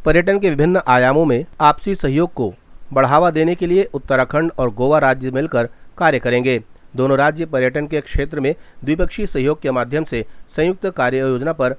पर्यटन के विभिन्न आयामों में आपसी सहयोग को बढ़ावा देने के लिए उत्तराखंड और गोवा राज्य मिलकर कार्य करेंगे। दोनों राज्य पर्यटन के क्षेत्र में द्विपक्षीय सहयोग के माध्यम से संयुक्त कार्य योजना पर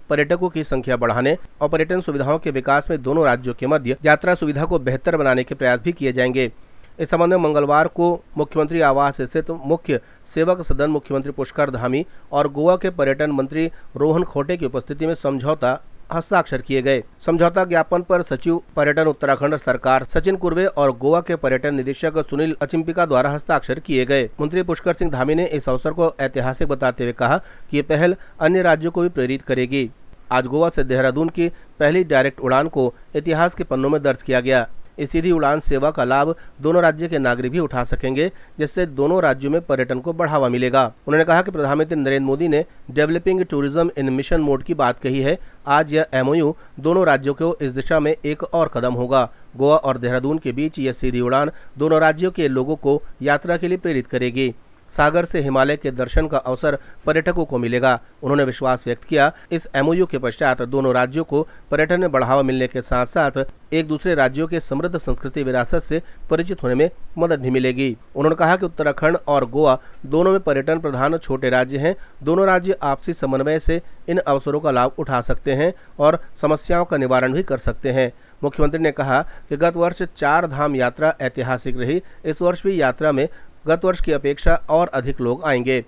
पर्यटकों की संख्या बढ़ाने और पर्यटन सुविधाओं के विकास में दोनों राज्यों के मध्य यात्रा सुविधा को बेहतर बनाने के प्रयास भी किए जाएंगे। इस संबंध में मंगलवार को मुख्यमंत्री आवास स्थित मुख्य सेवक सदन मुख्यमंत्री पुष्कर धामी और गोवा के पर्यटन मंत्री रोहन खोटे की उपस्थिति में समझौता हस्ताक्षर किए गए। समझौता ज्ञापन पर सचिव पर्यटन उत्तराखंड सरकार सचिन कुर्वे और गोवा के पर्यटन निदेशक सुनील अचिम्पिका द्वारा हस्ताक्षर किए गए। मंत्री पुष्कर सिंह धामी ने इस अवसर को ऐतिहासिक बताते हुए कहा कि ये पहल अन्य राज्यों को भी प्रेरित करेगी। आज गोवा से देहरादून की पहली डायरेक्ट उड़ान को इतिहास के पन्नों में दर्ज किया गया। इस सीधी उड़ान सेवा का लाभ दोनों राज्य के नागरिक भी उठा सकेंगे, जिससे दोनों राज्यों में पर्यटन को बढ़ावा मिलेगा। उन्होंने कहा कि प्रधानमंत्री नरेंद्र मोदी ने developing tourism in mission mode की बात कही है। आज यह एमओयू दोनों राज्यों को इस दिशा में एक और कदम होगा। गोवा और देहरादून के बीच यह सीधी उड़ान दोनों राज्यों के लोगों को यात्रा के लिए प्रेरित करेगी। सागर से हिमालय के दर्शन का अवसर पर्यटकों को मिलेगा। उन्होंने विश्वास व्यक्त किया, इस एमओयू के पश्चात दोनों राज्यों को पर्यटन में बढ़ावा मिलने के साथ साथ एक दूसरे राज्यों के समृद्ध संस्कृति विरासत से परिचित होने में मदद भी मिलेगी। उन्होंने कहा कि उत्तराखंड और गोवा दोनों में पर्यटन प्रधान छोटे राज्य हैं। दोनों राज्य आपसी समन्वय से इन अवसरों का लाभ उठा सकते हैं और समस्याओं का निवारण भी कर सकते हैं। मुख्यमंत्री ने कहा कि गत वर्ष 4 धाम यात्रा ऐतिहासिक रही। इस वर्ष भी यात्रा में गत वर्ष की अपेक्षा और अधिक लोग आएंगे।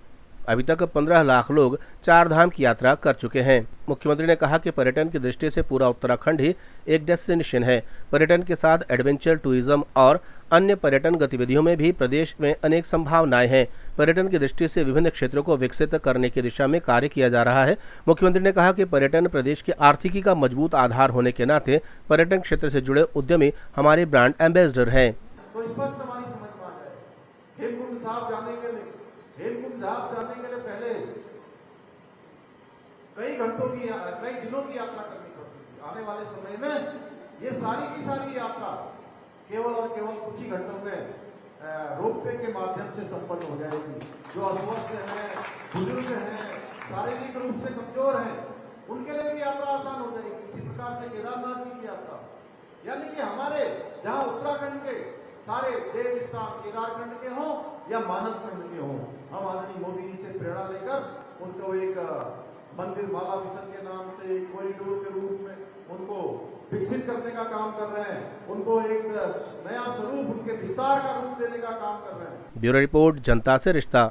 अभी तक 15 लाख लोग 4 धाम की यात्रा कर चुके हैं। मुख्यमंत्री ने कहा कि पर्यटन की दृष्टि से पूरा उत्तराखंड ही एक डेस्टिनेशन है। पर्यटन के साथ एडवेंचर टूरिज्म और अन्य पर्यटन गतिविधियों में भी प्रदेश में अनेक संभावनाएं हैं। पर्यटन की दृष्टि से विभिन्न क्षेत्रों को विकसित करने की दिशा में कार्य किया जा रहा है। मुख्यमंत्री ने कहा कि पर्यटन प्रदेश की आर्थिकी का मजबूत आधार होने के नाते पर्यटन क्षेत्र से जुड़े उद्यमी हमारे ब्रांड एम्बेसडर हैं। हेमकुंड साहब जाने के लिए पहले कई दिनों की यात्रा करनी पड़ती थी। आने वाले समय में ये सारी की सारी यात्रा केवल और केवल कुछ ही घंटों में रोपवे के माध्यम से संपन्न हो जाएगी। जो अस्वस्थ हैं, बुजुर्ग हैं, शारीरिक रूप से कमजोर हैं, उनके लिए भी यात्रा आसान हो जाएगी। इसी प्रकार से केदारनाथ जी की यात्रा, यानी कि हमारे जहां उत्तराखंड के सारे देव स्थान केदारखंड के हों या मानसखंड के हों, हम आदरणीय मोदी जी से प्रेरणा लेकर उनको एक मंदिर माला मिशन के नाम से एक कॉरिडोर के रूप में उनको विकसित करने का काम कर रहे हैं। उनको एक नया स्वरूप, उनके विस्तार का रूप देने का काम कर रहे हैं। ब्यूरो रिपोर्ट, जनता से रिश्ता।